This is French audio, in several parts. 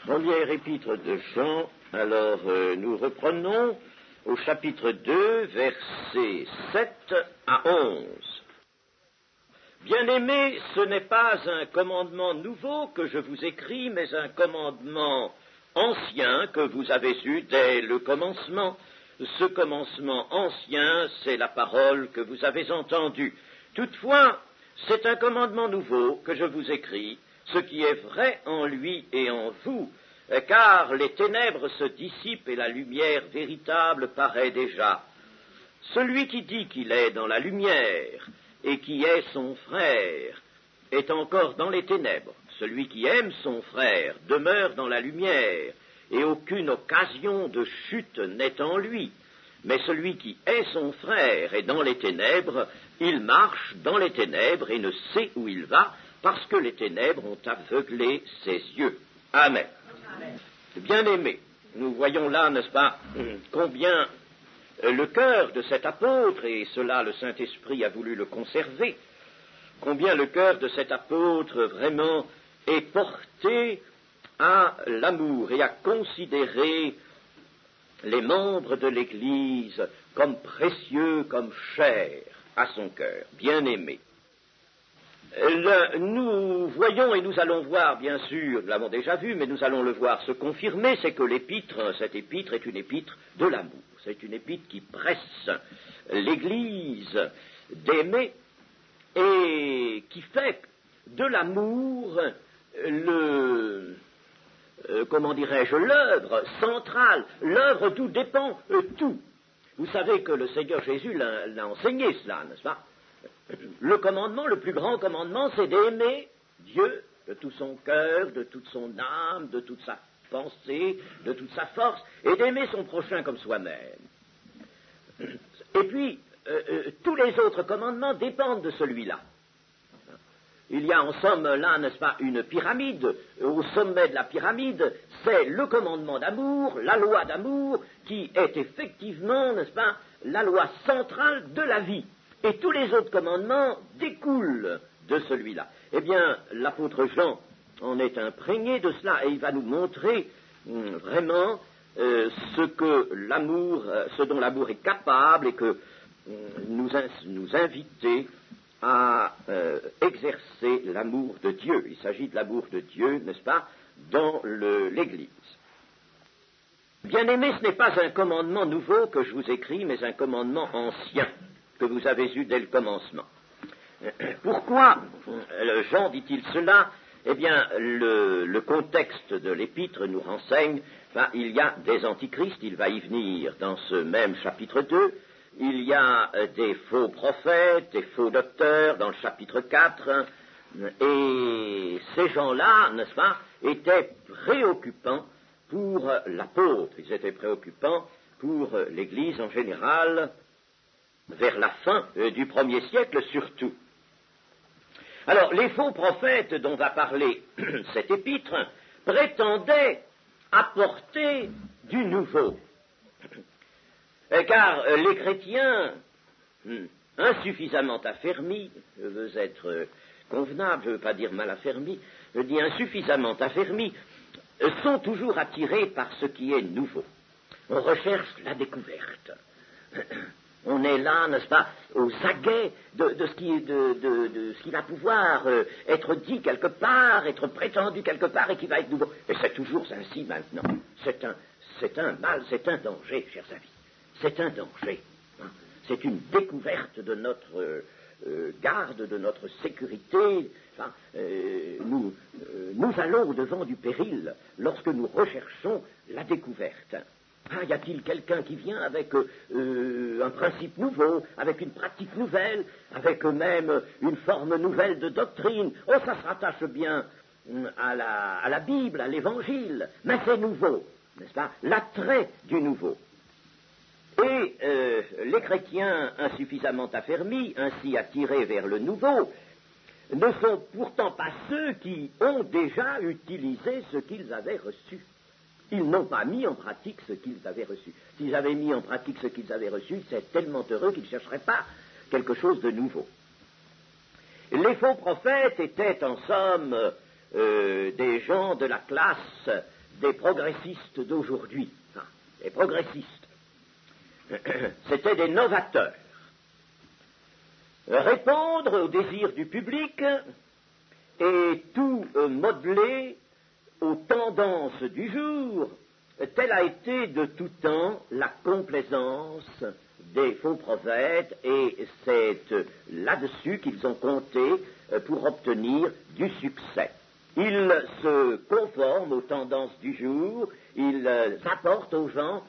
Première épître de Jean, alors nous reprenons au chapitre 2, versets 7 à 11. Bien-aimés, ce n'est pas un commandement nouveau que je vous écris, mais un commandement ancien que vous avez eu dès le commencement. Ce commencement ancien, c'est la parole que vous avez entendue. Toutefois, c'est un commandement nouveau que je vous écris, ce qui est vrai en lui et en vous, car les ténèbres se dissipent et la lumière véritable paraît déjà. Celui qui dit qu'il est dans la lumière et qui est son frère est encore dans les ténèbres. Celui qui aime son frère demeure dans la lumière, et aucune occasion de chute n'est en lui. Mais celui qui est son frère est dans les ténèbres, il marche dans les ténèbres et ne sait où il va, parce que les ténèbres ont aveuglé ses yeux. Amen. Amen. Bien-aimés, nous voyons là, n'est-ce pas, combien le cœur de cet apôtre, et cela le Saint-Esprit a voulu le conserver, combien le cœur de cet apôtre vraiment est porté à l'amour et à considérer les membres de l'Église comme précieux, comme chers à son cœur, bien-aimés. Nous voyons et nous allons voir, bien sûr, nous l'avons déjà vu, mais nous allons le voir se confirmer, c'est que cette épître est une épître de l'amour. C'est une épître qui presse l'Église d'aimer et qui fait de l'amour l'œuvre centrale, l'œuvre d'où dépend tout. Vous savez que le Seigneur Jésus l'a enseigné cela, n'est-ce pas? Le commandement, le plus grand commandement, c'est d'aimer Dieu de tout son cœur, de toute son âme, de toute sa pensée, de toute sa force, et d'aimer son prochain comme soi-même. Et puis, tous les autres commandements dépendent de celui-là. Il y a en somme là, n'est-ce pas, une pyramide. Au sommet de la pyramide, c'est le commandement d'amour, la loi d'amour, qui est effectivement, n'est-ce pas, la loi centrale de la vie. Et tous les autres commandements découlent de celui-là. Eh bien, l'apôtre Jean en est imprégné de cela, et il va nous montrer vraiment ce dont l'amour est capable, et que nous inviter à exercer l'amour de Dieu. Il s'agit de l'amour de Dieu, n'est-ce pas, dans l'Église. Bien-aimés, ce n'est pas un commandement nouveau que je vous écris, mais un commandement ancien que vous avez eu dès le commencement. Pourquoi Jean dit-il cela? Eh bien, le contexte de l'épître nous renseigne, il y a des antichrists, il va y venir dans ce même chapitre 2, il y a des faux prophètes, des faux docteurs dans le chapitre 4, et ces gens-là, n'est-ce pas, étaient préoccupants pour l'apôtre, ils étaient préoccupants pour l'Église en général, vers la fin du 1er siècle surtout. Alors, les faux prophètes dont va parler cet épître prétendaient apporter du nouveau. Car les chrétiens, insuffisamment affermis, je veux être convenable, je ne veux pas dire mal affermis, je dis insuffisamment affermis, sont toujours attirés par ce qui est nouveau. On recherche la découverte. On est là, n'est-ce pas, aux aguets de ce qui va pouvoir être dit quelque part, être prétendu quelque part et qui va être nouveau. Et c'est toujours ainsi maintenant. C'est un mal, c'est un danger, chers amis. C'est un danger. C'est une découverte de notre garde, de notre sécurité. Nous allons au-devant du péril lorsque nous recherchons la découverte. Y a-t-il quelqu'un qui vient avec un principe nouveau, avec une pratique nouvelle, avec même une forme nouvelle de doctrine? Oh, ça se rattache bien à la Bible, à l'Évangile, mais c'est nouveau, n'est-ce pas? L'attrait du nouveau. Et les chrétiens insuffisamment affermis, ainsi attirés vers le nouveau, ne sont pourtant pas ceux qui ont déjà utilisé ce qu'ils avaient reçu. Ils n'ont pas mis en pratique ce qu'ils avaient reçu. S'ils avaient mis en pratique ce qu'ils avaient reçu, c'est tellement heureux qu'ils ne chercheraient pas quelque chose de nouveau. Les faux prophètes étaient en somme des gens de la classe des progressistes d'aujourd'hui. Les progressistes, c'étaient des novateurs. Répondre aux désirs du public et tout modeler aux tendances du jour, telle a été de tout temps la complaisance des faux prophètes, et c'est là-dessus qu'ils ont compté pour obtenir du succès. Ils se conforment aux tendances du jour, ils apportent aux gens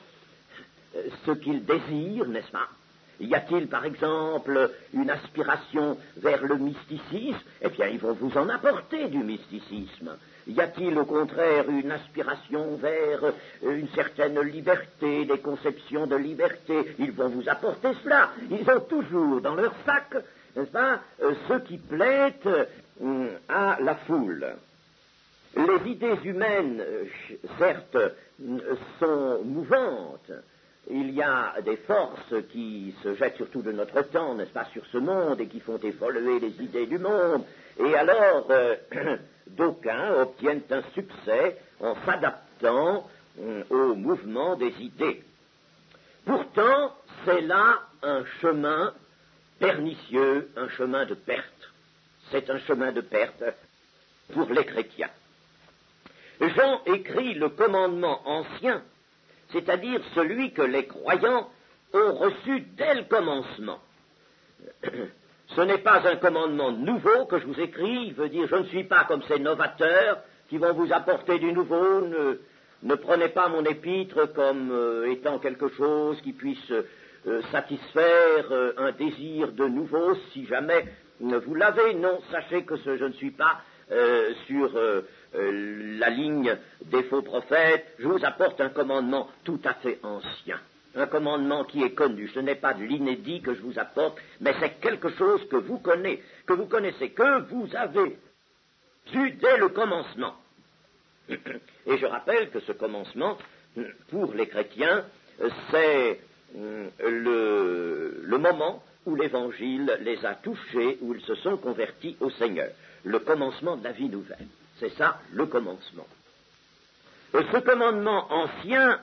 ce qu'ils désirent, n'est-ce pas? Y a-t-il, par exemple, une aspiration vers le mysticisme? Eh bien, ils vont vous en apporter du mysticisme. Y a-t-il, au contraire, une aspiration vers une certaine liberté, des conceptions de liberté? Ils vont vous apporter cela. Ils ont toujours dans leur sac, n'est-ce pas, ce qui plaît à la foule. Les idées humaines, certes, sont mouvantes. Il y a des forces qui se jettent surtout de notre temps, n'est-ce pas, sur ce monde et qui font évoluer les idées du monde. Et alors, d'aucuns obtiennent un succès en s'adaptant au mouvement des idées. Pourtant, c'est là un chemin pernicieux, un chemin de perte. C'est un chemin de perte pour les chrétiens. Jean écrit le commandement ancien, c'est-à-dire celui que les croyants ont reçu dès le commencement. Ce n'est pas un commandement nouveau que je vous écris, il veut dire je ne suis pas comme ces novateurs qui vont vous apporter du nouveau, ne prenez pas mon épître comme étant quelque chose qui puisse satisfaire un désir de nouveau, si jamais vous l'avez. Non, sachez que je ne suis pas sur la ligne des faux prophètes, je vous apporte un commandement tout à fait ancien, un commandement qui est connu. Ce n'est pas de l'inédit que je vous apporte, mais c'est quelque chose que vous connaissez, que vous avez su dès le commencement. Et je rappelle que ce commencement, pour les chrétiens, c'est le moment où l'Évangile les a touchés, où ils se sont convertis au Seigneur. Le commencement de la vie nouvelle. C'est ça, le commencement. Ce commandement ancien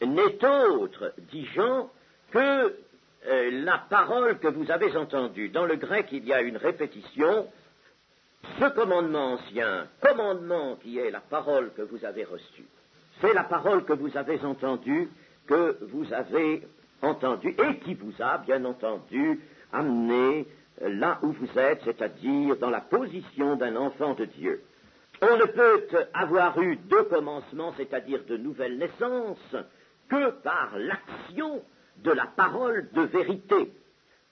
n'est autre, dit Jean, que la parole que vous avez entendue. Dans le grec, il y a une répétition. Ce commandement ancien, commandement qui est la parole que vous avez reçue, c'est la parole que vous avez entendue, et qui vous a, bien entendu, amené là où vous êtes, c'est-à-dire dans la position d'un enfant de Dieu. On ne peut avoir eu deux commencements, c'est-à-dire de nouvelles naissances, que par l'action de la parole de vérité.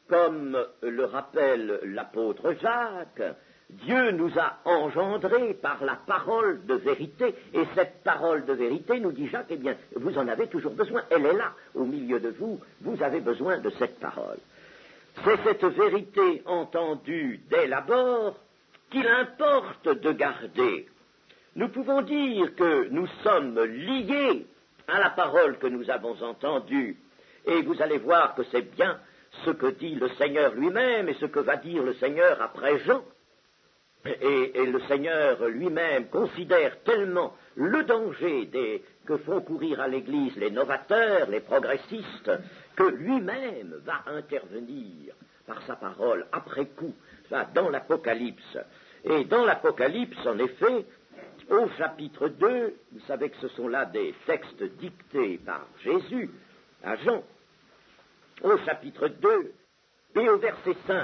Comme le rappelle l'apôtre Jacques, Dieu nous a engendrés par la parole de vérité, et cette parole de vérité, nous dit Jacques, eh bien, vous en avez toujours besoin, elle est là, au milieu de vous, vous avez besoin de cette parole. C'est cette vérité entendue dès l'abord qu'il importe de garder. Nous pouvons dire que nous sommes liés à la parole que nous avons entendue, et vous allez voir que c'est bien ce que dit le Seigneur lui-même et ce que va dire le Seigneur après Jean. Et le Seigneur lui-même considère tellement le danger que font courir à l'Église les novateurs, les progressistes, que lui-même va intervenir par sa parole après coup, dans l'Apocalypse. Et dans l'Apocalypse, en effet, au chapitre 2, vous savez que ce sont là des textes dictés par Jésus à Jean, au chapitre 2 et au verset 5.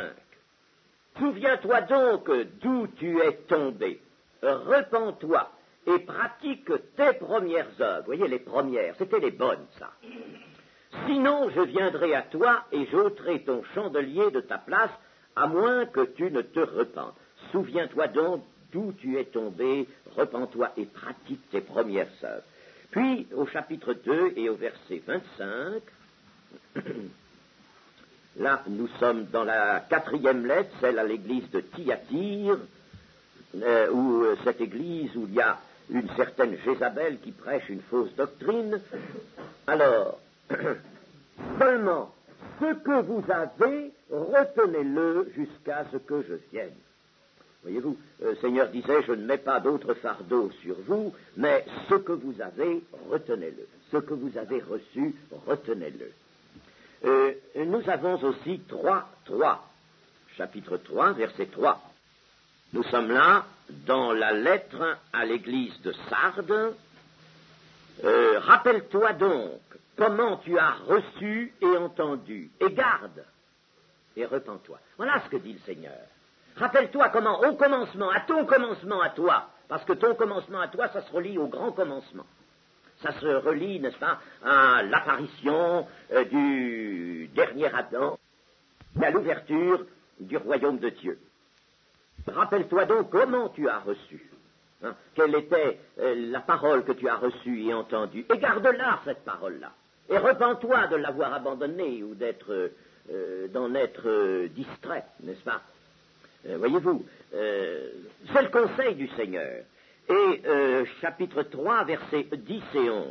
Souviens-toi donc d'où tu es tombé, repens-toi et pratique tes premières œuvres. Vous voyez, les premières, c'était les bonnes, ça. Sinon, je viendrai à toi et j'ôterai ton chandelier de ta place, à moins que tu ne te repentes. Souviens-toi donc d'où tu es tombé, repens-toi et pratique tes premières œuvres. Puis, au chapitre 2 et au verset 25, là, nous sommes dans la 4e lettre, celle à l'église de Thyatire, où cette église où il y a une certaine Jézabel qui prêche une fausse doctrine. Alors, seulement ce que vous avez, retenez-le jusqu'à ce que je vienne. Voyez-vous, le Seigneur disait, je ne mets pas d'autre fardeau sur vous, mais ce que vous avez, retenez-le. Ce que vous avez reçu, retenez-le. Nous avons aussi 3, chapitre 3, verset 3. Nous sommes là dans la lettre à l'église de Sardes. Rappelle-toi donc comment tu as reçu et entendu, et garde, et repens-toi. Voilà ce que dit le Seigneur. Rappelle-toi comment, au commencement, à ton commencement à toi, parce que ton commencement à toi, ça se relie au grand commencement. Ça se relie, n'est-ce pas, à l'apparition du dernier Adam, et à l'ouverture du royaume de Dieu. Rappelle-toi donc comment tu as reçu, quelle était la parole que tu as reçue et entendue, et garde-la, cette parole-là, et repens-toi de l'avoir abandonnée ou d'en être distrait, n'est-ce pas? Voyez-vous, c'est le conseil du Seigneur. Et chapitre 3, versets 10 et 11.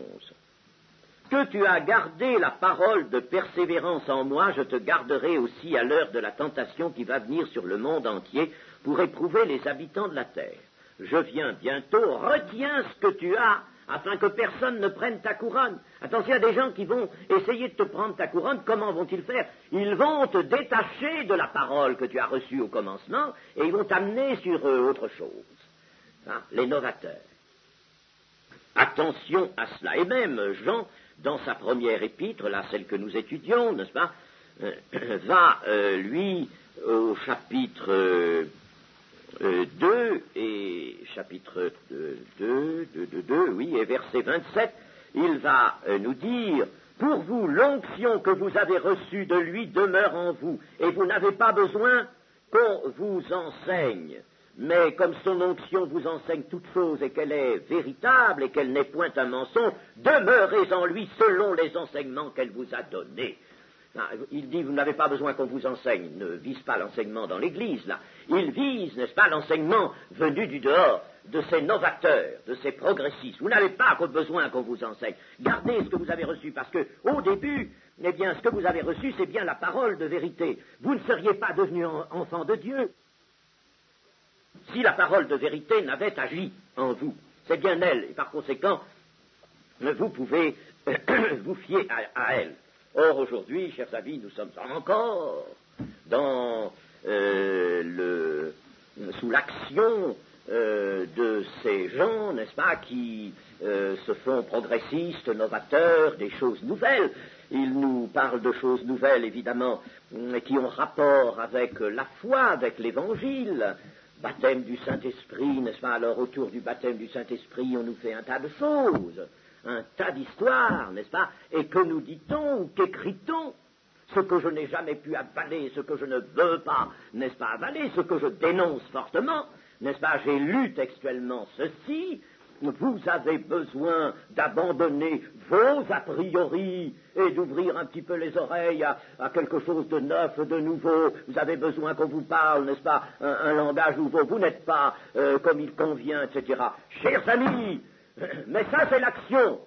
Que tu as gardé la parole de persévérance en moi, je te garderai aussi à l'heure de la tentation qui va venir sur le monde entier pour éprouver les habitants de la terre. Je viens bientôt, retiens ce que tu as, afin que personne ne prenne ta couronne. Attention, il y a des gens qui vont essayer de te prendre ta couronne. Comment vont-ils faire? Ils vont te détacher de la parole que tu as reçue au commencement, et ils vont t'amener sur autre chose. Les novateurs. Attention à cela. Et même Jean, dans sa première épître, là, celle que nous étudions, n'est-ce pas, va, lui, au chapitre 2, et chapitre 2, oui, et verset 27, il va nous dire, pour vous, l'onction que vous avez reçue de lui demeure en vous, et vous n'avez pas besoin qu'on vous enseigne. Mais comme son onction vous enseigne toute chose et qu'elle est véritable et qu'elle n'est point un mensonge, demeurez en lui selon les enseignements qu'elle vous a donnés. Il dit, vous n'avez pas besoin qu'on vous enseigne. Il ne vise pas l'enseignement dans l'Église, là. Il vise, n'est-ce pas, l'enseignement venu du dehors, de ces novateurs, de ces progressistes. Vous n'avez pas besoin qu'on vous enseigne. Gardez ce que vous avez reçu, parce que, au début, eh bien, ce que vous avez reçu, c'est bien la parole de vérité. Vous ne seriez pas devenu enfant de Dieu si la parole de vérité n'avait agi en vous. C'est bien elle, et par conséquent, vous pouvez vous fier à elle. Or, aujourd'hui, chers amis, nous sommes encore sous l'action de ces gens, n'est-ce pas, qui se font progressistes, novateurs, des choses nouvelles. Ils nous parlent de choses nouvelles, évidemment, qui ont rapport avec la foi, avec l'Évangile. Baptême du Saint-Esprit, n'est-ce pas? Alors, autour du baptême du Saint-Esprit, on nous fait un tas de choses, un tas d'histoires, n'est-ce pas? Et que nous dit-on ou qu'écrit-on? Ce que je n'ai jamais pu avaler, ce que je ne veux pas, n'est-ce pas, avaler, ce que je dénonce fortement, n'est-ce pas? J'ai lu textuellement ceci. Vous avez besoin d'abandonner vos a priori et d'ouvrir un petit peu les oreilles à quelque chose de neuf, de nouveau. Vous avez besoin qu'on vous parle, n'est-ce pas, un langage nouveau. Vous n'êtes pas comme il convient, etc. Chers amis, mais ça c'est l'action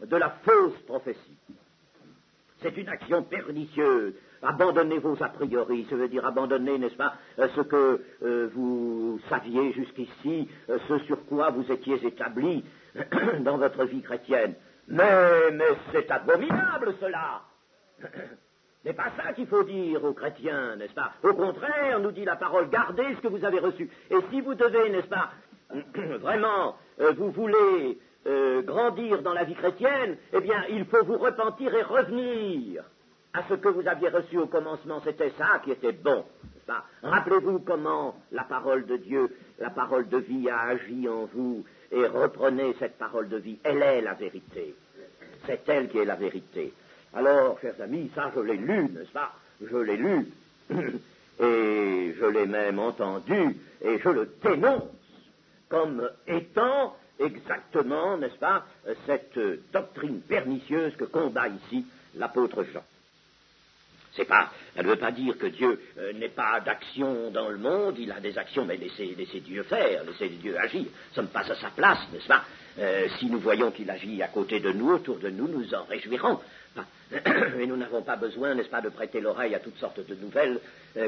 de la fausse prophétie. C'est une action pernicieuse. Abandonnez vos a priori, ça veut dire abandonner, n'est-ce pas, ce que vous saviez jusqu'ici, ce sur quoi vous étiez établi dans votre vie chrétienne. Mais c'est abominable cela. C'est pas ça qu'il faut dire aux chrétiens, n'est-ce pas? Au contraire, nous dit la parole, gardez ce que vous avez reçu. Et si vous devez, n'est-ce pas, vraiment, vous voulez grandir dans la vie chrétienne, eh bien, il faut vous repentir et revenir à ce que vous aviez reçu au commencement. C'était ça qui était bon. Rappelez-vous comment la parole de Dieu, la parole de vie a agi en vous, et reprenez cette parole de vie. Elle est la vérité. C'est elle qui est la vérité. Alors, chers amis, ça je l'ai lu, n'est-ce pas? Je l'ai lu, et je l'ai même entendu, et je le dénonce comme étant exactement, n'est-ce pas, cette doctrine pernicieuse que combat ici l'apôtre Jean. Elle ne veut pas dire que Dieu n'ait pas d'action dans le monde, il a des actions, mais laissez Dieu faire, laissez Dieu agir. Nous ne sommes pas à sa place, n'est-ce pas? Si nous voyons qu'il agit à côté de nous, autour de nous, nous en réjouirons. Et nous n'avons pas besoin, n'est-ce pas, de prêter l'oreille à toutes sortes de nouvelles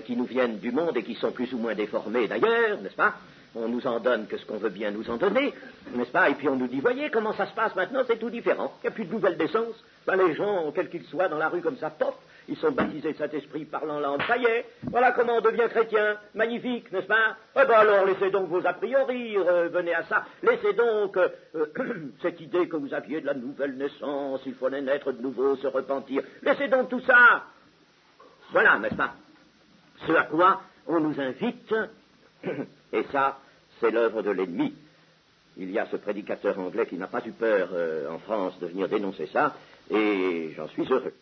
qui nous viennent du monde et qui sont plus ou moins déformées d'ailleurs, n'est-ce pas? On nous en donne que ce qu'on veut bien nous en donner, n'est-ce pas? Et puis on nous dit, voyez comment ça se passe maintenant, c'est tout différent. Il n'y a plus de nouvelles naissances. Les gens, quels qu'ils soient, dans la rue comme ça, pop, ils sont baptisés de Saint-Esprit, parlant langue, ça y est, voilà comment on devient chrétien, magnifique, n'est-ce pas? Eh bien alors, laissez donc vos a priori, venez à ça, laissez donc cette idée que vous aviez de la nouvelle naissance, il faut naître de nouveau, se repentir, laissez donc tout ça. Voilà, n'est-ce pas? Ce à quoi on nous invite, et ça, c'est l'œuvre de l'ennemi. Il y a ce prédicateur anglais qui n'a pas eu peur en France de venir dénoncer ça, et j'en suis heureux.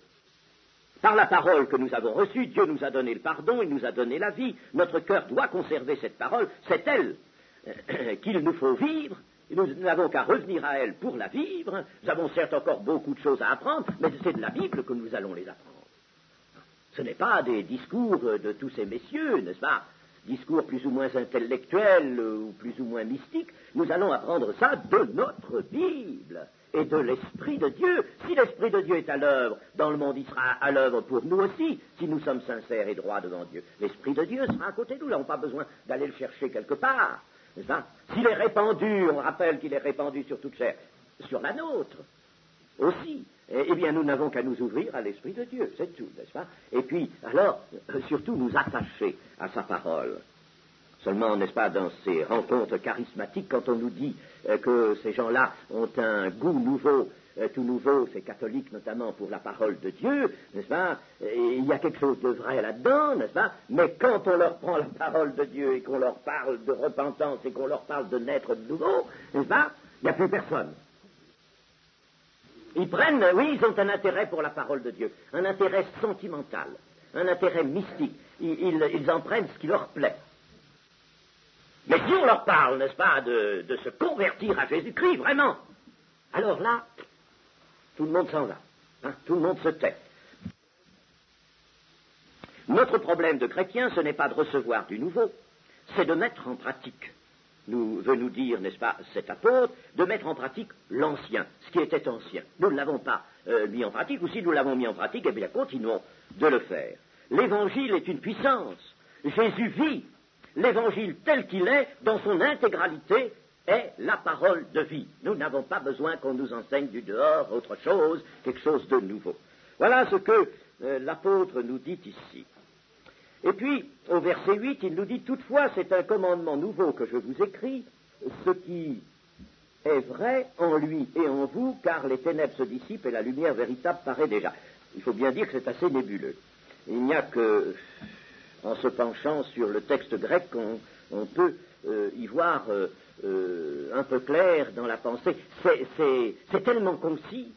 Par la parole que nous avons reçue, Dieu nous a donné le pardon, il nous a donné la vie. Notre cœur doit conserver cette parole. C'est elle qu'il nous faut vivre. Nous n'avons qu'à revenir à elle pour la vivre. Nous avons certes encore beaucoup de choses à apprendre, mais c'est de la Bible que nous allons les apprendre. Ce n'est pas des discours de tous ces messieurs, n'est-ce pas? Discours plus ou moins intellectuels ou plus ou moins mystiques. Nous allons apprendre ça de notre Bible et de l'Esprit de Dieu. Si l'Esprit de Dieu est à l'œuvre dans le monde, il sera à l'œuvre pour nous aussi, si nous sommes sincères et droits devant Dieu. L'Esprit de Dieu sera à côté de nous, nous n'avons pas besoin d'aller le chercher quelque part, n'est-ce pas? S'il est répandu, on rappelle qu'il est répandu sur toute chair, sur la nôtre aussi, eh bien nous n'avons qu'à nous ouvrir à l'Esprit de Dieu, c'est tout, n'est-ce pas? Et puis, alors, surtout nous attacher à sa parole. Seulement, n'est-ce pas, dans ces rencontres charismatiques, quand on nous dit que ces gens-là ont un goût nouveau, tout nouveau, ces catholiques notamment, pour la parole de Dieu, n'est-ce pas, et il y a quelque chose de vrai là-dedans, n'est-ce pas, mais quand on leur prend la parole de Dieu et qu'on leur parle de repentance et qu'on leur parle de naître de nouveau, n'est-ce pas, il n'y a plus personne. Ils prennent, oui, ils ont un intérêt pour la parole de Dieu, un intérêt sentimental, un intérêt mystique, ils en prennent ce qui leur plaît. Mais si on leur parle, n'est-ce pas, de se convertir à Jésus-Christ, vraiment, alors là, tout le monde s'en va, hein, tout le monde se tait. Notre problème de chrétien, ce n'est pas de recevoir du nouveau, c'est de mettre en pratique, veut nous dire, n'est-ce pas, cet apôtre, de mettre en pratique l'ancien, ce qui était ancien. Nous ne l'avons pas mis en pratique, ou si nous l'avons mis en pratique, eh bien, continuons de le faire. L'évangile est une puissance. Jésus vit. L'évangile tel qu'il est, dans son intégralité, est la parole de vie. Nous n'avons pas besoin qu'on nous enseigne du dehors autre chose, quelque chose de nouveau. Voilà ce que l'apôtre nous dit ici. Et puis, au verset 8, il nous dit, toutefois, c'est un commandement nouveau que je vous écris, ce qui est vrai en lui et en vous, car les ténèbres se dissipent et la lumière véritable paraît déjà. Il faut bien dire que c'est assez nébuleux. Il n'y a que, en se penchant sur le texte grec, on peut y voir un peu clair dans la pensée. C'est tellement concis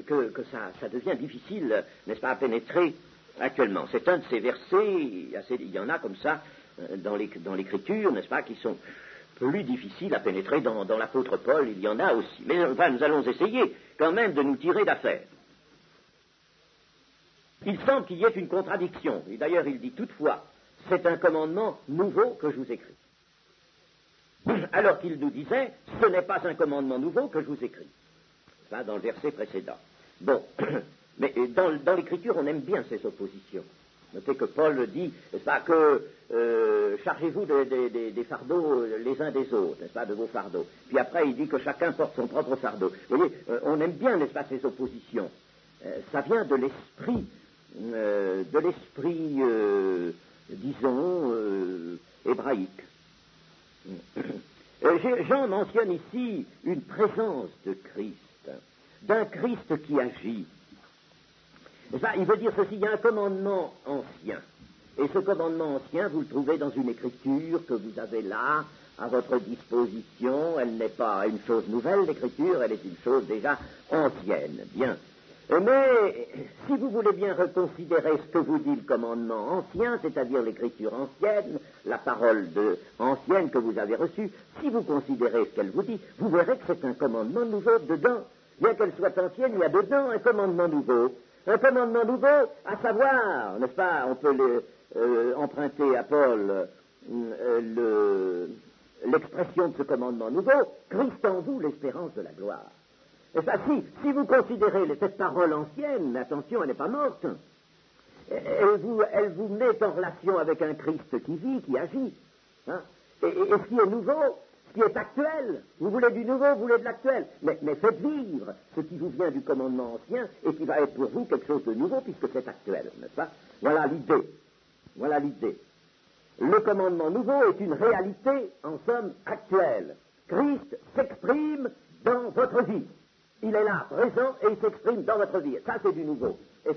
que ça devient difficile, n'est-ce pas, à pénétrer actuellement. C'est un de ces versets, il y en a comme ça dans l'Écriture, n'est-ce pas, qui sont plus difficiles à pénétrer dans l'apôtre Paul, il y en a aussi. Mais enfin, nous allons essayer quand même de nous tirer d'affaire. Il semble qu'il y ait une contradiction, et d'ailleurs il dit toutefois, c'est un commandement nouveau que je vous écris. Alors qu'il nous disait, ce n'est pas un commandement nouveau que je vous écris. Ça, dans le verset précédent. Bon, mais dans l'Écriture, on aime bien ces oppositions. Notez que Paul dit, n'est-ce pas, que chargez-vous des fardeaux les uns des autres, n'est-ce pas, de vos fardeaux. Puis après, il dit que chacun porte son propre fardeau. Vous voyez, on aime bien, n'est-ce pas, ces oppositions. Ça vient de l'esprit, disons, hébraïque. Jean mentionne ici une présence de Christ, d'un Christ qui agit. Il veut dire ceci, il y a un commandement ancien. Et ce commandement ancien, vous le trouvez dans une écriture que vous avez là, à votre disposition. Elle n'est pas une chose nouvelle, l'écriture, elle est une chose déjà ancienne. Bien. Mais si vous voulez bien reconsidérer ce que vous dit le commandement ancien, c'est-à-dire l'écriture ancienne, la parole ancienne que vous avez reçue, si vous considérez ce qu'elle vous dit, vous verrez que c'est un commandement nouveau dedans. Bien qu'elle soit ancienne, il y a dedans un commandement nouveau. Un commandement nouveau, à savoir, n'est-ce pas, on peut emprunter à Paul l'expression de ce commandement nouveau, Christ en vous, l'espérance de la gloire. Et ça, si vous considérez cette parole ancienne, attention, elle n'est pas morte, elle vous met en relation avec un Christ qui vit, qui agit. Hein? Et ce qui est nouveau, ce qui est actuel, vous voulez du nouveau, vous voulez de l'actuel, mais faites vivre ce qui vous vient du commandement ancien et qui va être pour vous quelque chose de nouveau puisque c'est actuel, n'est-ce pas? Voilà l'idée. Voilà l'idée. Le commandement nouveau est une réalité, en somme, actuelle. Christ s'exprime dans votre vie. Il est là, présent, et il s'exprime dans votre vie. Ça, c'est du nouveau. Et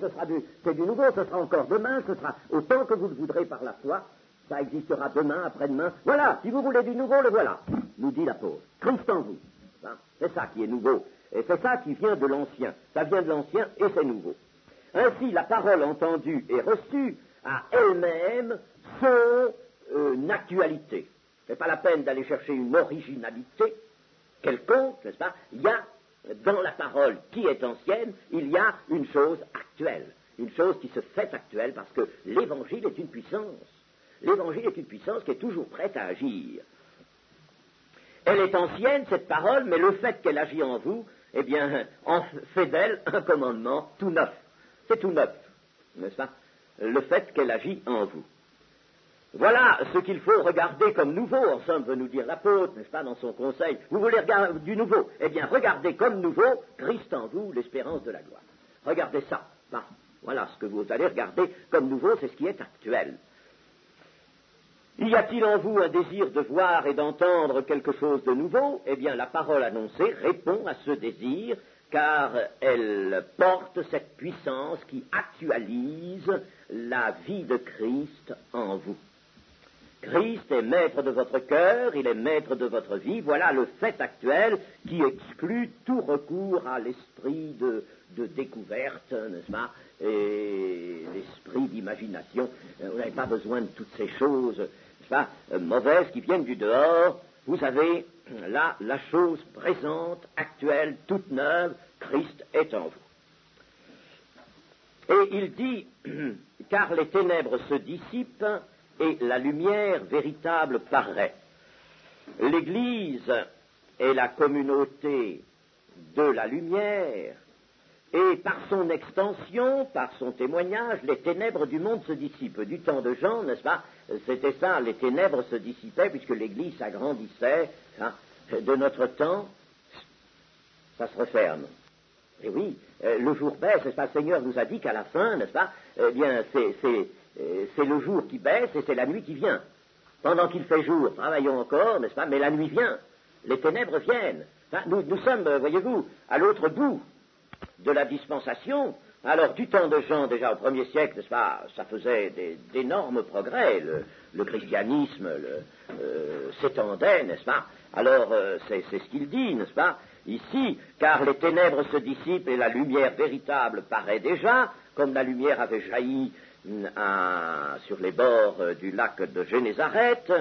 c'est du nouveau, ce sera encore demain, ce sera autant que vous le voudrez par la foi. Ça existera demain, après-demain. Voilà, si vous voulez du nouveau, le voilà, nous dit l'apôtre. Christ en vous. Hein, c'est ça qui est nouveau. Et c'est ça qui vient de l'ancien. Ça vient de l'ancien et c'est nouveau. Ainsi, la parole entendue et reçue a elle-même son actualité. C'est pas la peine d'aller chercher une originalité quelconque, n'est-ce pas? Il y a, dans la parole qui est ancienne, il y a une chose actuelle. Une chose qui se fait actuelle parce que l'Évangile est une puissance. L'Évangile est une puissance qui est toujours prête à agir. Elle est ancienne, cette parole, mais le fait qu'elle agit en vous, eh bien, en fait d'elle un commandement tout neuf. C'est tout neuf, n'est-ce pas? Le fait qu'elle agit en vous. Voilà ce qu'il faut regarder comme nouveau, en somme, veut nous dire l'apôtre, n'est-ce pas, dans son conseil. Vous voulez regarder du nouveau? Eh bien, regardez comme nouveau Christ en vous, l'espérance de la gloire. Regardez ça. Voilà ce que vous allez regarder comme nouveau, c'est ce qui est actuel. Y a-t-il en vous un désir de voir et d'entendre quelque chose de nouveau? Eh bien, la parole annoncée répond à ce désir, car elle porte cette puissance qui actualise la vie de Christ en vous. Christ est maître de votre cœur, il est maître de votre vie. Voilà le fait actuel qui exclut tout recours à l'esprit de découverte, n'est-ce pas, et l'esprit d'imagination. Vous n'avez pas besoin de toutes ces choses, n'est-ce pas, mauvaises qui viennent du dehors. Vous avez là la chose présente, actuelle, toute neuve. Christ est en vous. Et il dit, car les ténèbres se dissipent et la lumière véritable paraît. L'Église est la communauté de la lumière, et par son extension, par son témoignage, les ténèbres du monde se dissipent. Du temps de Jean, n'est-ce pas, c'était ça, les ténèbres se dissipaient puisque l'Église s'agrandissait. Hein. De notre temps, ça se referme. Et oui, le jour baisse, n'est-ce pas, le Seigneur nous a dit qu'à la fin, n'est-ce pas, eh bien, c'est le jour qui baisse et c'est la nuit qui vient. Pendant qu'il fait jour, travaillons encore, n'est-ce pas, mais la nuit vient, les ténèbres viennent. Enfin, nous sommes, voyez-vous, à l'autre bout de la dispensation. Alors, du temps de Jean, déjà au 1er siècle, n'est-ce pas, ça faisait d'énormes progrès, le christianisme s'étendait, n'est-ce pas. Alors, c'est ce qu'il dit, n'est-ce pas, ici, car les ténèbres se dissipent et la lumière véritable paraît déjà, comme la lumière avait jailli sur les bords du lac de Génézareth.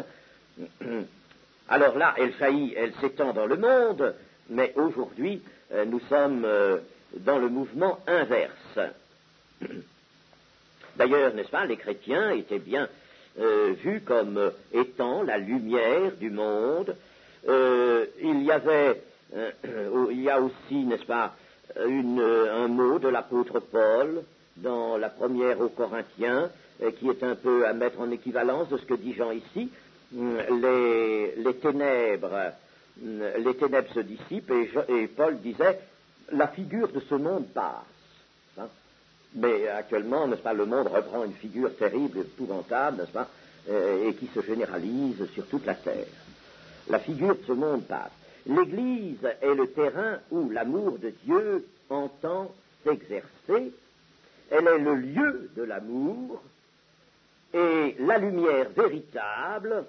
Alors là, elle jaillit, elle s'étend dans le monde, mais aujourd'hui, nous sommes dans le mouvement inverse. D'ailleurs, n'est-ce pas, les chrétiens étaient bien vus comme étant la lumière du monde. Il y a aussi, n'est-ce pas, un mot de l'apôtre Paul dans la première aux Corinthiens, qui est un peu à mettre en équivalence de ce que dit Jean ici. Les ténèbres se dissipent, et Paul disait, la figure de ce monde passe. Hein? Mais actuellement, n'est-ce pas, le monde reprend une figure terrible, épouvantable, n'est-ce pas, et qui se généralise sur toute la terre. La figure de ce monde passe. L'Église est le terrain où l'amour de Dieu entend s'exercer. Elle est le lieu de l'amour, et la lumière véritable,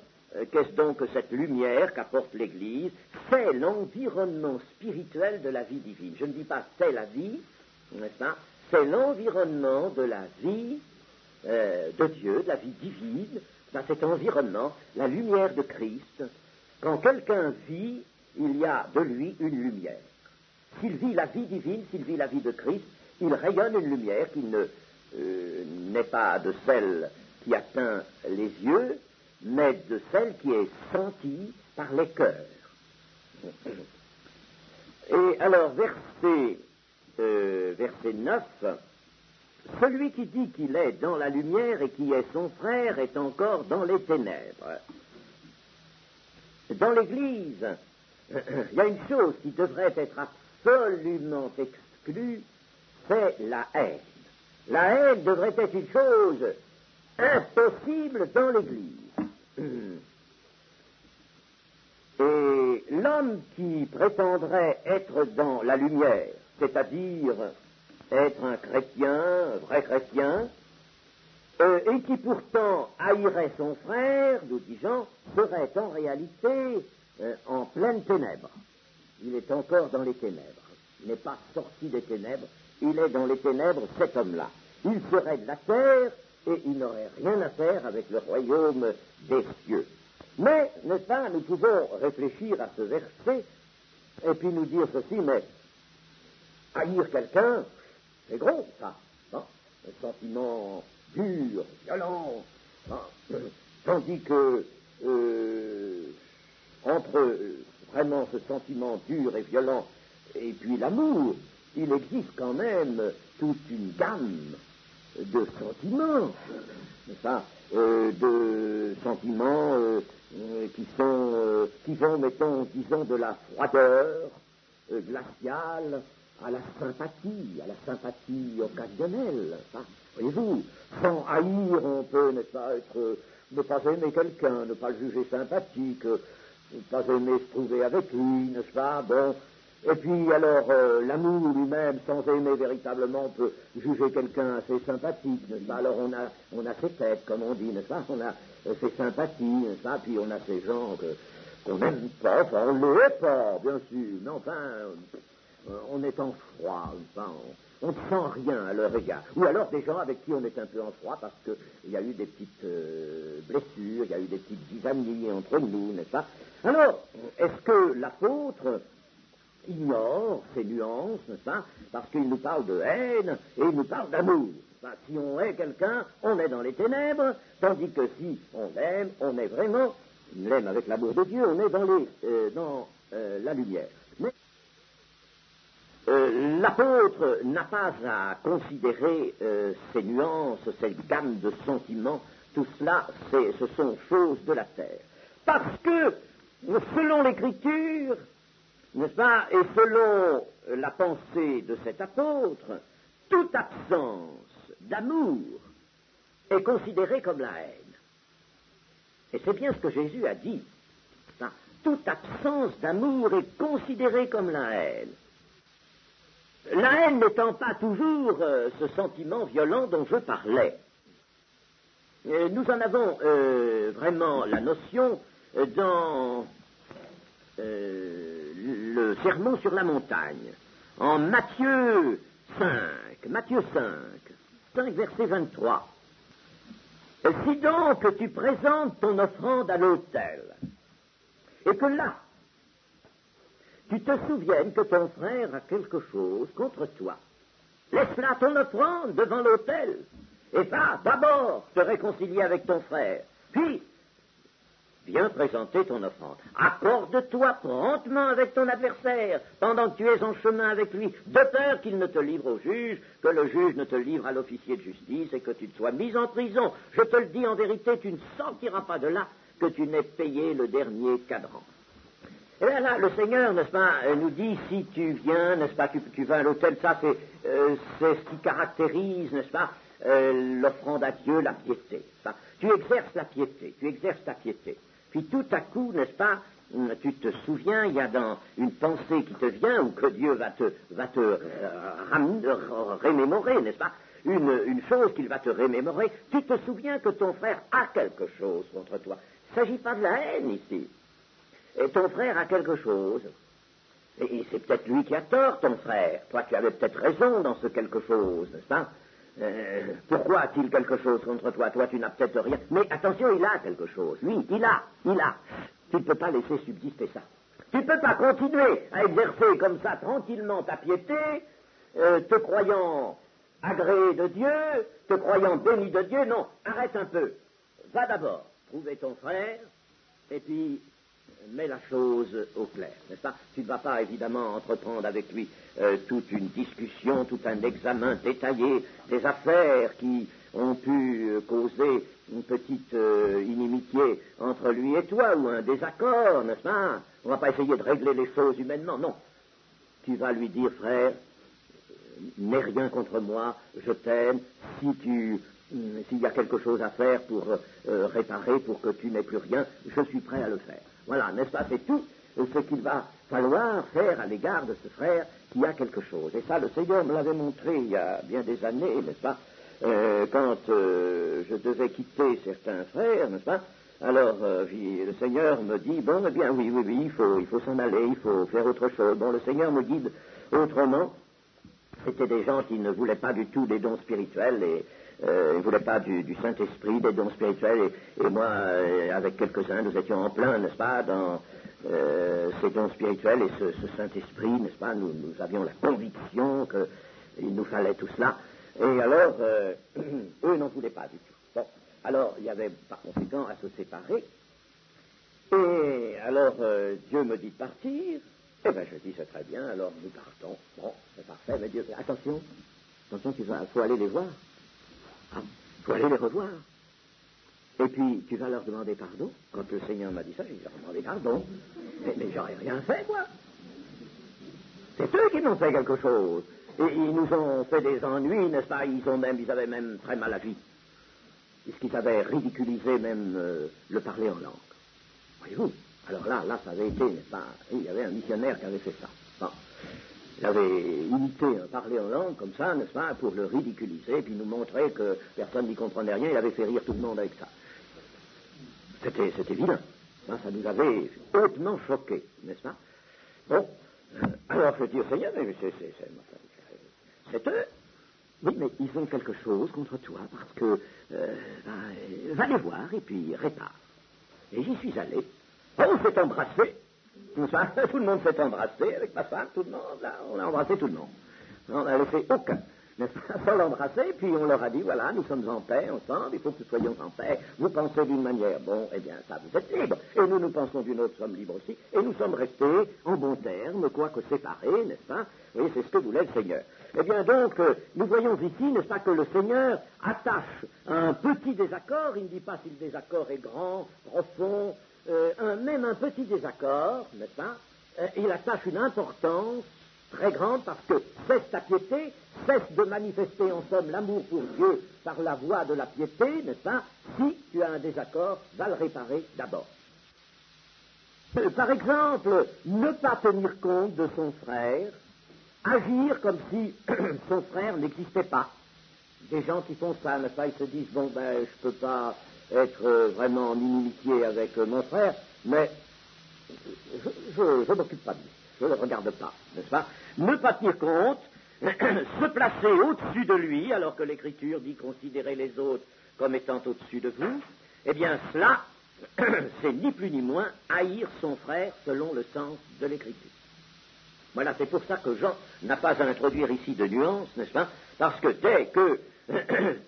qu'est-ce donc que cette lumière qu'apporte l'Église? C'est l'environnement spirituel de la vie divine. Je ne dis pas c'est la vie, n'est-ce pas? C'est l'environnement de la vie de Dieu, de la vie divine, dans cet environnement, la lumière de Christ. Quand quelqu'un vit, il y a de lui une lumière. S'il vit la vie divine, s'il vit la vie de Christ, il rayonne une lumière qui n'est pas de celle qui atteint les yeux, mais de celle qui est sentie par les cœurs. Et alors, verset 9, celui qui dit qu'il est dans la lumière et qui est son frère est encore dans les ténèbres. Dans l'Église, il y a une chose qui devrait être absolument exclue, c'est la haine. La haine devrait être une chose impossible dans l'Église. Et l'homme qui prétendrait être dans la lumière, c'est-à-dire être un chrétien, un vrai chrétien, et qui pourtant haïrait son frère, nous disons, serait en réalité en pleine ténèbres. Il est encore dans les ténèbres. Il n'est pas sorti des ténèbres, il est dans les ténèbres, cet homme-là. Il serait de la terre et il n'aurait rien à faire avec le royaume des cieux. Mais, n'est-ce pas, nous pouvons réfléchir à ce verset et puis nous dire ceci, mais haïr quelqu'un, c'est gros, ça. Hein, un sentiment dur, violent. Hein, tandis que entre vraiment ce sentiment dur et violent et puis l'amour, il existe quand même toute une gamme de sentiments, n'est-ce pas, de sentiments qui vont, mettons, disons, de la froideur glaciale à la sympathie occasionnelle. Hein. Voyez-vous, sans haïr, on peut, n'est-ce pas, ne pas aimer quelqu'un, ne pas le juger sympathique, ne pas aimer se trouver avec lui, n'est-ce pas, bon. Et puis, alors, l'amour lui-même, sans aimer véritablement, on peut juger quelqu'un assez sympathique, n'est-ce pas? Alors, on a ses têtes, comme on dit, n'est-ce pas? On a ses sympathies, n'est-ce pas? Puis, on a ces gens qu'on n'aime pas, enfin, on ne l'est pas, bien sûr, mais enfin, on est en froid, enfin, on ne sent rien à leur égard. Ou alors, des gens avec qui on est un peu en froid, parce qu'il y a eu des petites blessures, il y a eu des petites disamies entre nous, n'est-ce pas? Alors, est-ce que l'apôtre ignore ces nuances, n'est-ce pas, parce qu'il nous parle de haine et il nous parle d'amour. Enfin, si on hait quelqu'un, on est dans les ténèbres, tandis que si on l'aime, on est vraiment, on l'aime avec l'amour de Dieu, on est dans la lumière. Mais l'apôtre n'a pas à considérer ces nuances, cette gamme de sentiments, tout cela, ce sont choses de la terre. Parce que, selon l'Écriture, n'est-ce pas, et selon la pensée de cet apôtre, toute absence d'amour est considérée comme la haine. Et c'est bien ce que Jésus a dit. Hein, toute absence d'amour est considérée comme la haine. La haine n'étant pas toujours ce sentiment violent dont je parlais. Nous en avons vraiment la notion dans le sermon sur la montagne, en Matthieu 5, verset 23. Si donc tu présentes ton offrande à l'autel, et que là, tu te souviennes que ton frère a quelque chose contre toi, laisse là ton offrande devant l'autel, et va d'abord te réconcilier avec ton frère, puis viens présenter ton offrande. Accorde-toi promptement avec ton adversaire pendant que tu es en chemin avec lui, de peur qu'il ne te livre au juge, que le juge ne te livre à l'officier de justice et que tu te sois mis en prison. Je te le dis en vérité, tu ne sortiras pas de là que tu n'aies payé le dernier cadran. Et là, le Seigneur, n'est-ce pas, nous dit, si tu viens, n'est-ce pas, tu vas à l'autel, ça c'est ce qui caractérise, n'est-ce pas, l'offrande à Dieu, la piété. Enfin, tu exerces la piété, tu exerces ta piété. Puis tout à coup, n'est-ce pas, tu te souviens, il y a dans une pensée qui te vient, ou que Dieu va te remémorer, n'est-ce pas, une chose qu'il va te remémorer, tu te souviens que ton frère a quelque chose contre toi. Il ne s'agit pas de la haine ici. Et ton frère a quelque chose. Et c'est peut-être lui qui a tort, ton frère. Toi, tu avais peut-être raison dans ce quelque chose, n'est-ce pas? Pourquoi a-t-il quelque chose contre toi? Toi, tu n'as peut-être rien. Mais attention, il a quelque chose. Lui, il a. Tu ne peux pas laisser subsister ça. Tu ne peux pas continuer à exercer comme ça tranquillement ta piété, te croyant agréé de Dieu, te croyant béni de Dieu. Non, arrête un peu. Va d'abord trouver ton frère, et puis mets la chose au clair, n'est-ce pas? Tu ne vas pas évidemment entreprendre avec lui toute une discussion, tout un examen détaillé des affaires qui ont pu causer une petite inimitié entre lui et toi, ou un désaccord, n'est-ce pas? On ne va pas essayer de régler les choses humainement, non. Tu vas lui dire, frère, n'aie rien contre moi, je t'aime, s'il y a quelque chose à faire pour réparer, pour que tu n'aies plus rien, je suis prêt à le faire. Voilà, n'est-ce pas? C'est tout ce qu'il va falloir faire à l'égard de ce frère qui a quelque chose. Et ça, le Seigneur me l'avait montré il y a bien des années, n'est-ce pas? Quand je devais quitter certains frères, n'est-ce pas? Alors, le Seigneur me dit, bon, eh bien, oui, il faut s'en aller, il faut faire autre chose. Bon, le Seigneur me guide autrement. C'était des gens qui ne voulaient pas du tout des dons spirituels et ils ne voulaient pas du Saint-Esprit, des dons spirituels. Et moi, avec quelques-uns, nous étions en plein, n'est-ce pas, dans ces dons spirituels et ce Saint-Esprit, n'est-ce pas, nous avions la conviction qu'il nous fallait tout cela. Et alors, eux n'en voulaient pas du tout. Bon, alors, il y avait par conséquent à se séparer. Et alors, Dieu me dit de partir. Eh bien, je dis, c'est très bien, alors nous partons. Bon, c'est parfait, mais Dieu fait, attention, il faut aller les voir. Il faut aller les revoir. Et puis, tu vas leur demander pardon. Quand le Seigneur m'a dit ça, j'ai dit, leur demander pardon. Mais j'aurais rien fait, moi. C'est eux qui m'ont fait quelque chose. Et ils nous ont fait des ennuis, n'est-ce pas? Ils avaient même très mal agi. Puisqu'ils avaient ridiculisé même le parler en langue. Voyez-vous? Alors là, ça avait été, n'est-ce pas? Il y avait un missionnaire qui avait fait ça. Bon. Il avait imité un parler en langue comme ça, n'est-ce pas, pour le ridiculiser, puis nous montrer que personne n'y comprenait rien. Il avait fait rire tout le monde avec ça. C'était vilain. Ça nous avait hautement choqués, n'est-ce pas? Bon. Alors je dis au Seigneur, mais c'est eux. Oui, mais ils ont quelque chose contre toi, parce que va les voir et puis répare. Et j'y suis allé. On s'est embrassé. Tout le monde s'est embrassé avec ma femme, tout le monde, là, on a embrassé tout le monde. On n'a laissé aucun, n'est-ce pas, sans l'embrasser, puis on leur a dit, voilà, nous sommes en paix ensemble, il faut que nous soyons en paix. Vous pensez d'une manière, bon, eh bien, ça, vous êtes libres. Et nous pensons d'une autre, sommes libres aussi. Et nous sommes restés en bons termes, quoique séparés, n'est-ce pas? Oui, c'est ce que voulait le Seigneur. Eh bien, donc, nous voyons ici, n'est-ce pas, que le Seigneur attache un petit désaccord, il ne dit pas si le désaccord est grand, profond, même un petit désaccord, n'est-ce pas, il attache une importance très grande parce que cesse ta piété, cesse de manifester en somme l'amour pour Dieu par la voie de la piété, n'est-ce pas, si tu as un désaccord, va le réparer d'abord. Par exemple, ne pas tenir compte de son frère, agir comme si son frère n'existait pas. Des gens qui font ça, n'est-ce pas, ils se disent, bon, ben, je peux pas être vraiment en inimitié avec mon frère, mais je m'occupe pas de lui, je ne le regarde pas, n'est-ce pas? Ne pas tenir compte, se placer au-dessus de lui, alors que l'Écriture dit considérer les autres comme étant au-dessus de vous, eh bien cela, c'est ni plus ni moins haïr son frère selon le sens de l'Écriture. Voilà, c'est pour ça que Jean n'a pas à introduire ici de nuances, n'est-ce pas? Parce que dès que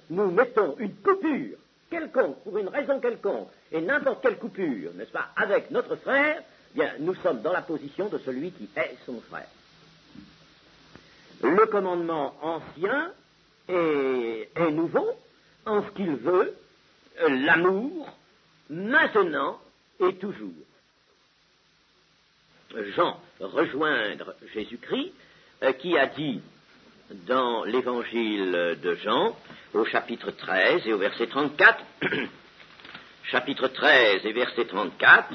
nous mettons une coupure quelconque, pour une raison quelconque, et n'importe quelle coupure, n'est-ce pas, avec notre frère, bien, nous sommes dans la position de celui qui est son frère. Le commandement ancien est nouveau en ce qu'il veut l'amour maintenant et toujours. Jean rejoindre Jésus-Christ, qui a dit dans l'évangile de Jean, au chapitre 13 et au verset 34, chapitre 13 et verset 34,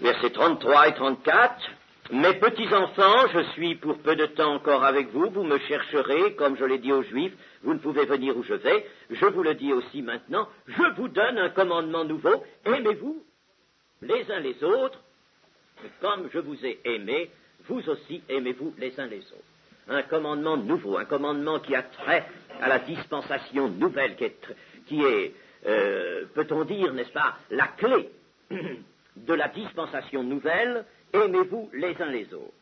versets 33 et 34, « Mes petits enfants, je suis pour peu de temps encore avec vous, vous me chercherez, comme je l'ai dit aux Juifs, vous ne pouvez venir où je vais, je vous le dis aussi maintenant, je vous donne un commandement nouveau, aimez-vous les uns les autres, et comme je vous ai aimés, vous aussi aimez-vous les uns les autres. » Un commandement nouveau, un commandement qui a trait à la dispensation nouvelle, qui est peut-on dire, n'est-ce pas, la clé de la dispensation nouvelle, aimez-vous les uns les autres.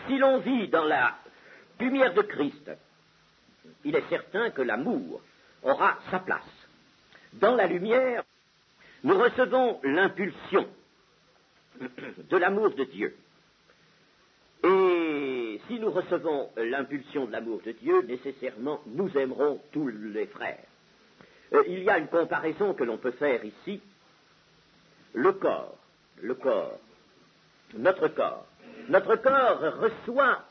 Si l'on vit dans la lumière de Christ, il est certain que l'amour aura sa place. Dans la lumière, nous recevons l'impulsion de l'amour de Dieu. Et si nous recevons l'impulsion de l'amour de Dieu, nécessairement, nous aimerons tous les frères. Il y a une comparaison que l'on peut faire ici. Le corps, notre corps reçoit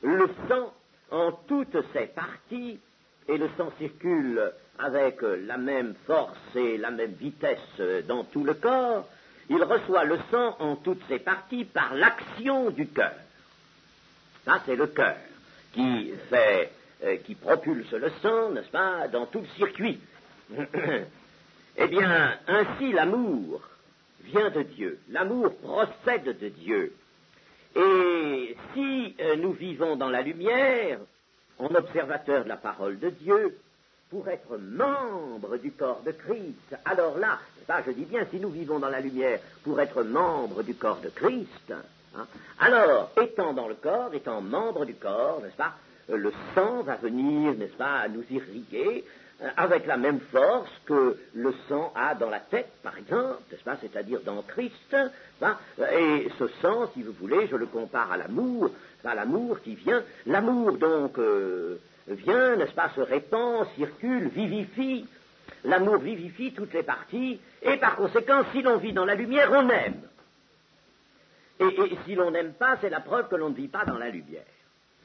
le sang en toutes ses parties, et le sang circule avec la même force et la même vitesse dans tout le corps. Il reçoit le sang en toutes ses parties par l'action du cœur. Ça, c'est le cœur qui propulse le sang, n'est-ce pas, dans tout le circuit. Eh bien, ainsi l'amour vient de Dieu. L'amour procède de Dieu. Et si nous vivons dans la lumière, en observateur de la parole de Dieu, pour être membre du corps de Christ, alors là, je dis bien, si nous vivons dans la lumière pour être membre du corps de Christ, alors, étant dans le corps, étant membre du corps, n'est-ce pas, le sang va venir, n'est-ce pas, nous irriguer avec la même force que le sang a dans la tête, par exemple, n'est-ce pas, c'est-à-dire dans Christ, et ce sang, si vous voulez, je le compare à l'amour qui vient, l'amour donc vient, n'est-ce pas, se répand, circule, vivifie, l'amour vivifie toutes les parties, et par conséquent, si l'on vit dans la lumière, on aime. Et si l'on n'aime pas, c'est la preuve que l'on ne vit pas dans la lumière.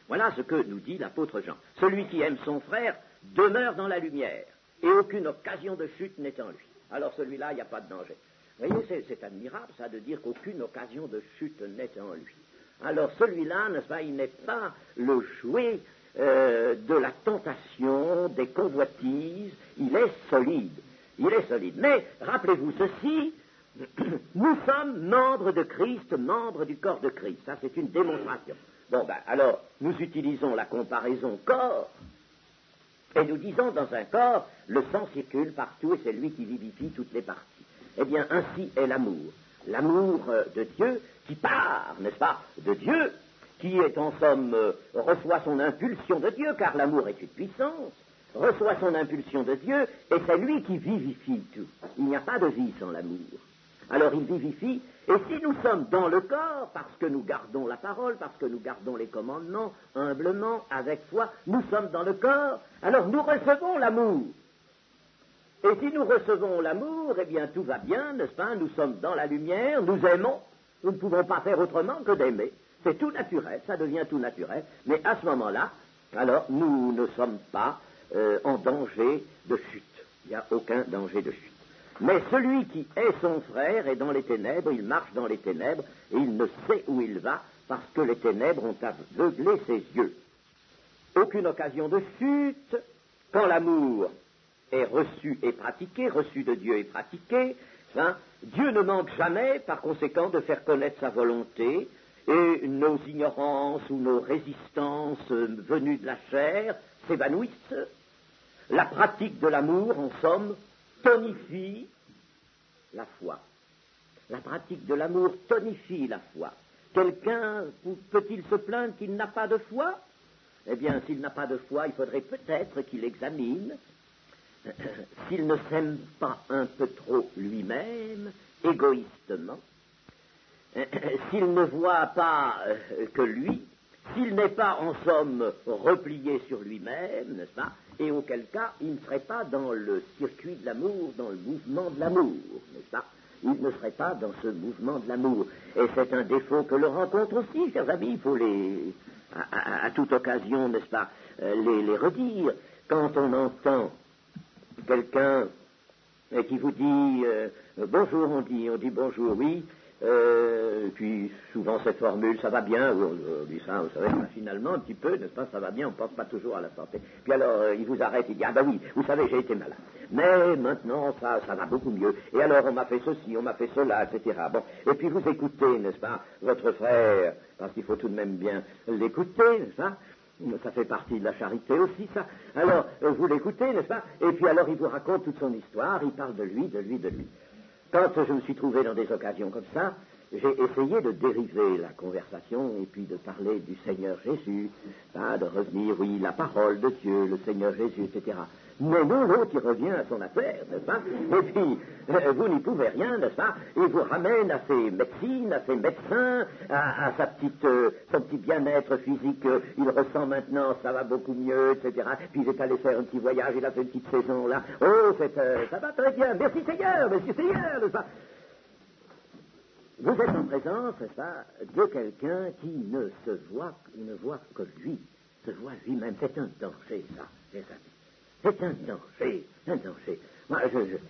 Voilà ce que nous dit l'apôtre Jean. Celui qui aime son frère demeure dans la lumière, et aucune occasion de chute n'est en lui. Alors celui-là, il n'y a pas de danger. Vous voyez, c'est admirable, ça, de dire qu'aucune occasion de chute n'est en lui. Alors celui-là, n'est-ce pas, il n'est pas le jouet de la tentation, des convoitises, il est solide. Mais, rappelez-vous ceci, nous sommes membres de Christ, membres du corps de Christ. Ça, c'est une démonstration. Bon, alors, nous utilisons la comparaison corps, et nous disons dans un corps, le sang circule partout et c'est lui qui vivifie toutes les parties. Eh bien, ainsi est l'amour. L'amour de Dieu qui part, n'est-ce pas, de Dieu, qui est en somme, reçoit son impulsion de Dieu, car l'amour est une puissance, reçoit son impulsion de Dieu, et c'est lui qui vivifie tout. Il n'y a pas de vie sans l'amour. Alors il vivifie, et si nous sommes dans le corps, parce que nous gardons la parole, parce que nous gardons les commandements, humblement, avec foi, nous sommes dans le corps, alors nous recevons l'amour. Et si nous recevons l'amour, eh bien tout va bien, n'est-ce pas? Nous sommes dans la lumière, nous aimons, nous ne pouvons pas faire autrement que d'aimer. C'est tout naturel, ça devient tout naturel, mais à ce moment-là, alors nous ne sommes pas en danger de chute. Il n'y a aucun danger de chute. Mais celui qui est son frère est dans les ténèbres, il marche dans les ténèbres, et il ne sait où il va, parce que les ténèbres ont aveuglé ses yeux. Aucune occasion de chute, quand l'amour est reçu et pratiqué, reçu de Dieu et pratiqué, Dieu ne manque jamais, par conséquent, de faire connaître sa volonté, et nos ignorances ou nos résistances venues de la chair s'évanouissent. La pratique de l'amour, en somme, tonifie la foi. La pratique de l'amour tonifie la foi. Quelqu'un peut-il se plaindre qu'il n'a pas de foi? Eh bien, s'il n'a pas de foi, il faudrait peut-être qu'il examine s'il ne s'aime pas un peu trop lui-même, égoïstement, s'il ne voit pas que lui, s'il n'est pas en somme replié sur lui-même, n'est-ce pas? Et auquel cas, il ne serait pas dans le circuit de l'amour, dans le mouvement de l'amour, n'est-ce pas? Il ne serait pas dans ce mouvement de l'amour. Et c'est un défaut que l'on rencontre aussi, chers amis, il faut à toute occasion, n'est-ce pas, les redire. Quand on entend quelqu'un qui vous dit bonjour, on dit bonjour, oui, puis souvent cette formule, ça va bien, on dit ça, vous savez, finalement, un petit peu, n'est-ce pas, ça va bien, on ne pense pas toujours à la santé. Puis alors, il vous arrête, il dit, ah ben oui, vous savez, j'ai été malade. Mais maintenant, ça va beaucoup mieux. Et alors, on m'a fait ceci, on m'a fait cela, etc. Bon, et puis vous écoutez, n'est-ce pas, votre frère, parce qu'il faut tout de même bien l'écouter, n'est-ce pas? Ça fait partie de la charité aussi, ça. Alors, vous l'écoutez, n'est-ce pas? Et puis alors, il vous raconte toute son histoire, il parle de lui. Quand je me suis trouvé dans des occasions comme ça, j'ai essayé de dériver la conversation et puis de parler du Seigneur Jésus, de revenir, oui, la parole de Dieu, le Seigneur Jésus, etc. Mais non, l'autre, il revient à son affaire, n'est-ce pas? Et puis, vous n'y pouvez rien, n'est-ce pas? Il vous ramène à ses médecines, à ses médecins, à son petit bien-être physique. Il ressent maintenant, ça va beaucoup mieux, etc. Puis il est allé faire un petit voyage, il a fait une petite saison là. Oh, ça va très bien. Merci Seigneur, merci Seigneur, n'est-ce pas? Vous êtes en présence, n'est-ce pas, de quelqu'un qui ne voit que lui, se voit lui-même. C'est un danger, ça, les amis. C'est un danger, un danger. Moi, j'ai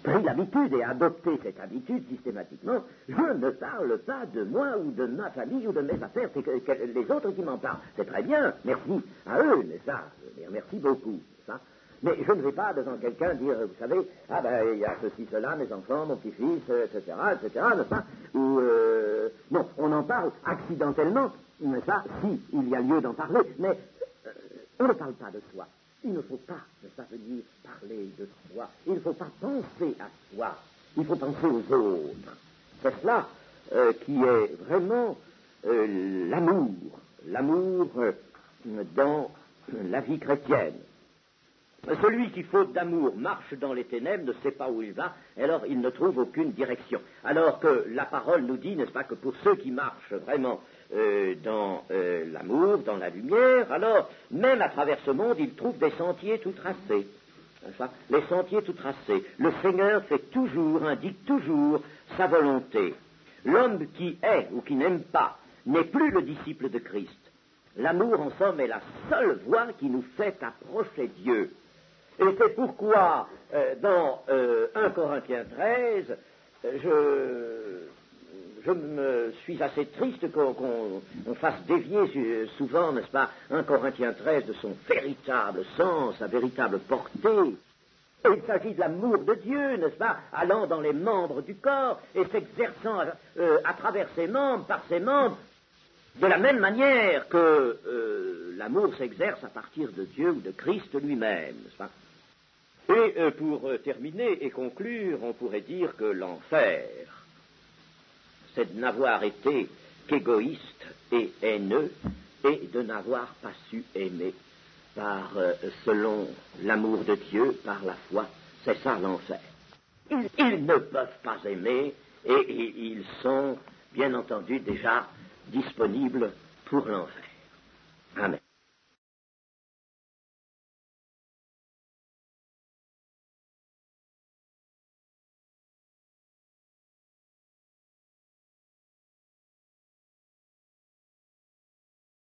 pris l'habitude et adopté cette habitude systématiquement. Je ne parle pas de moi ou de ma famille ou de mes affaires, c'est que les autres qui m'en parlent. C'est très bien, merci à eux, n'est-ce pas? Je veux dire, merci beaucoup, n'est-ce pas? Mais je ne vais pas devant quelqu'un dire, vous savez, ah ben, il y a ceci, cela, mes enfants, mon petit-fils, etc., n'est-ce pas? Ou, non, on en parle accidentellement, n'est-ce pas? Si, il y a lieu d'en parler, mais on ne parle pas de soi. Il ne faut pas, n'est-ce pas, venir parler de soi. Il ne faut pas penser à soi. Il faut penser aux autres. C'est cela qui est vraiment l'amour dans la vie chrétienne. Celui qui, faute d'amour, marche dans les ténèbres, ne sait pas où il va, alors il ne trouve aucune direction. Alors que la parole nous dit, n'est-ce pas, que pour ceux qui marchent vraiment dans l'amour, dans la lumière, alors, même à travers ce monde, ils trouvent des sentiers tout tracés. Les sentiers tout tracés. Le Seigneur fait toujours, indique toujours sa volonté. L'homme qui est ou qui n'aime pas n'est plus le disciple de Christ. L'amour, en somme, est la seule voie qui nous fait approcher Dieu. Et c'est pourquoi, dans 1 Corinthiens 13, je me suis assez triste qu'on fasse dévier souvent, n'est-ce pas, 1 Corinthiens 13 de son véritable sens, sa véritable portée. Et il s'agit de l'amour de Dieu, n'est-ce pas, allant dans les membres du corps et s'exerçant à travers ses membres, par ses membres, de la même manière que l'amour s'exerce à partir de Dieu ou de Christ lui-même, n'est-ce pas? Et pour terminer et conclure, on pourrait dire que l'enfer, c'est de n'avoir été qu'égoïste et haineux et de n'avoir pas su aimer selon l'amour de Dieu, par la foi. C'est ça l'enfer. Ils ne peuvent pas aimer et ils sont, bien entendu, déjà disponibles pour l'enfer. Amen.